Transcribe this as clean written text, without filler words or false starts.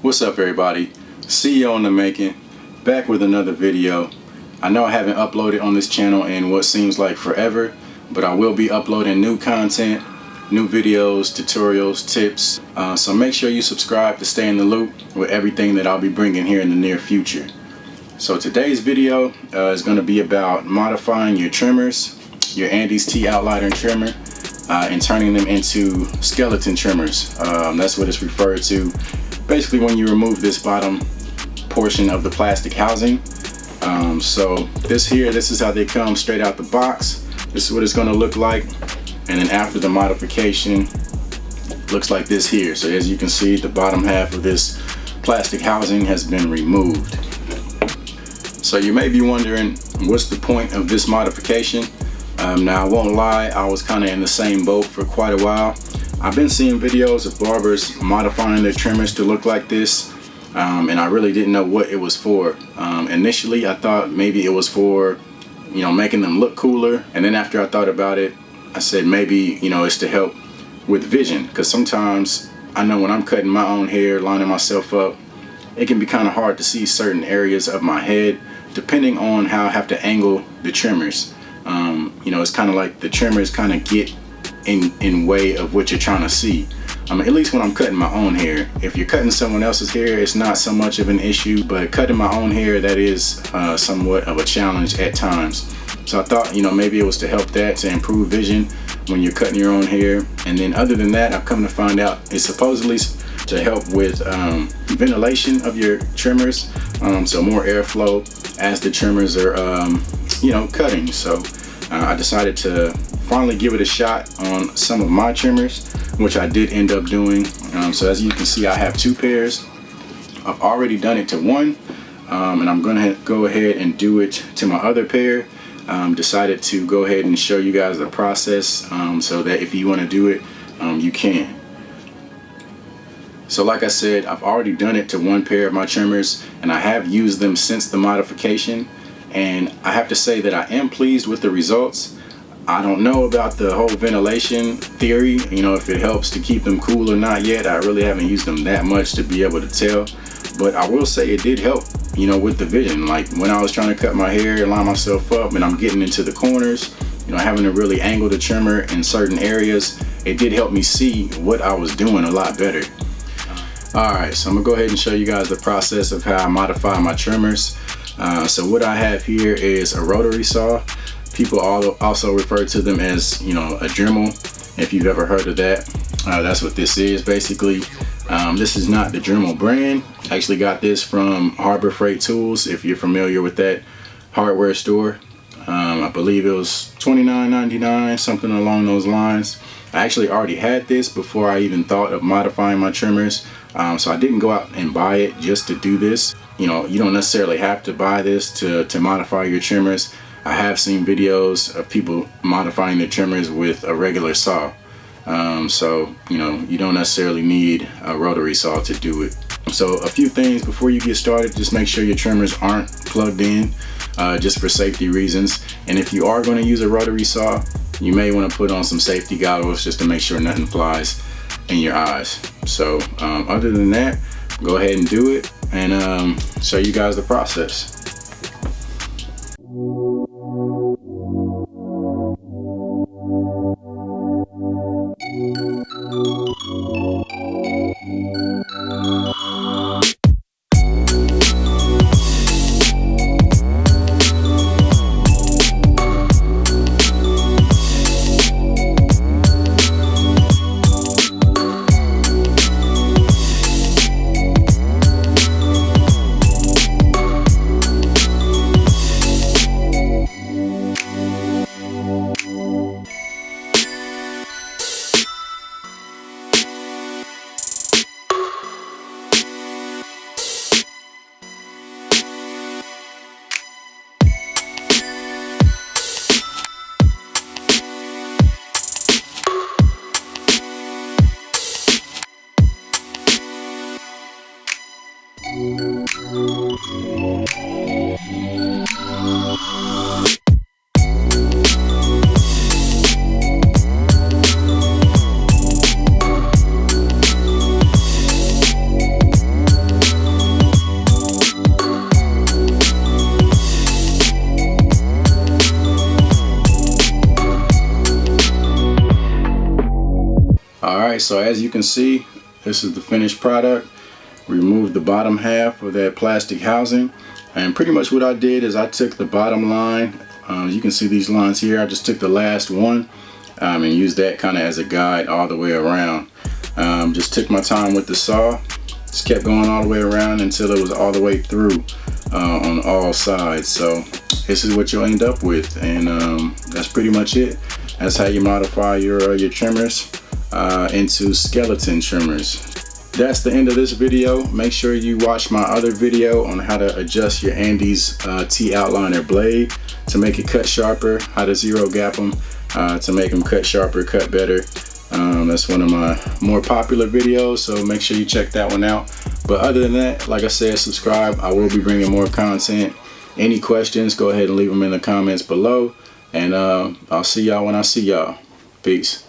What's up, everybody? CEO in the making, back with another video. I know I haven't uploaded on this channel in what seems like forever, but I will be uploading new content, new videos, tutorials, tips. So make sure you subscribe to stay in the loop with everything that I'll be bringing here in the near future. So today's video is going to be about modifying your trimmers, your Andis T-Outliner trimmer, and turning them into skeleton trimmers. That's what it's referred to. Basically, when you remove this bottom portion of the plastic housing. So this is how they come straight out the box. This is what it's going to look like, and then after the modification, looks like this here. So as you can see, the bottom half of this plastic housing has been removed. So you may be wondering, what's the point of this modification? Now I won't lie, I was kind of in the same boat for quite a while. I've been seeing videos of barbers modifying their trimmers to look like this, and I really didn't know what it was for. Initially I thought maybe it was for, making them look cooler, and then after I thought about it, I said maybe, it's to help with vision, because sometimes I know when I'm cutting my own hair, lining myself up, it can be kind of hard to see certain areas of my head depending on how I have to angle the trimmers. It's kind of like the trimmers kind of get in way of what you're trying to see. At least when I'm cutting my own hair. If you're cutting someone else's hair, it's not so much of an issue, but cutting my own hair, that is somewhat of a challenge at times. So I thought, maybe it was to help that, to improve vision when you're cutting your own hair. And then other than that, I've come to find out it's supposedly to help with ventilation of your trimmers, so more airflow as the trimmers are cutting. So I decided to finally give it a shot on some of my trimmers, which I did end up doing. So as you can see, I have two pairs. I've already done it to one, and I'm gonna go ahead and do it to my other pair. Decided to go ahead and show you guys the process, so that if you want to do it, you can. So like I said, I've already done it to one pair of my trimmers, and I have used them since the modification, and I have to say that I am pleased with the results. I don't know about the whole ventilation theory, if it helps to keep them cool or not yet. I really haven't used them that much to be able to tell, but I will say it did help, with the vision. Like when I was trying to cut my hair and line myself up and I'm getting into the corners, having to really angle the trimmer in certain areas, it did help me see what I was doing a lot better. Alright, so I'm gonna go ahead and show you guys the process of how I modify my trimmers. So what I have here is a rotary saw. People also refer to them as, a Dremel, if you've ever heard of that. That's what this is basically. This is not the Dremel brand. I actually got this from Harbor Freight Tools, if you're familiar with that hardware store. I believe it was $29.99, something along those lines. I actually already had this before I even thought of modifying my trimmers. So I didn't go out and buy it just to do this. You don't necessarily have to buy this to modify your trimmers. I have seen videos of people modifying their trimmers with a regular saw. So you don't necessarily need a rotary saw to do it. So a few things before you get started: just make sure your trimmers aren't plugged in, just for safety reasons. And if you are going to use a rotary saw, you may want to put on some safety goggles just to make sure nothing flies in your eyes. So other than that, go ahead and do it, and show you guys the process. Alright, so as you can see, this is the finished product. Removed the bottom half of that plastic housing, and pretty much what I did is I took the bottom line, you can see these lines here, I just took the last one and used that kind of as a guide all the way around. Just took my time with the saw, just kept going all the way around until it was all the way through on all sides. So this is what you'll end up with, and that's pretty much it. That's how you modify your trimmers into skeleton trimmers. That's the end of this video. Make sure you watch my other video on how to adjust your Andis T-Outliner blade to make it cut sharper, how to zero gap them to make them cut sharper, cut better. That's one of my more popular videos, so make sure you check that one out. But other than that, like I said, subscribe. I will be bringing more content. Any questions, go ahead and leave them in the comments below, and I'll see y'all when I see y'all. Peace.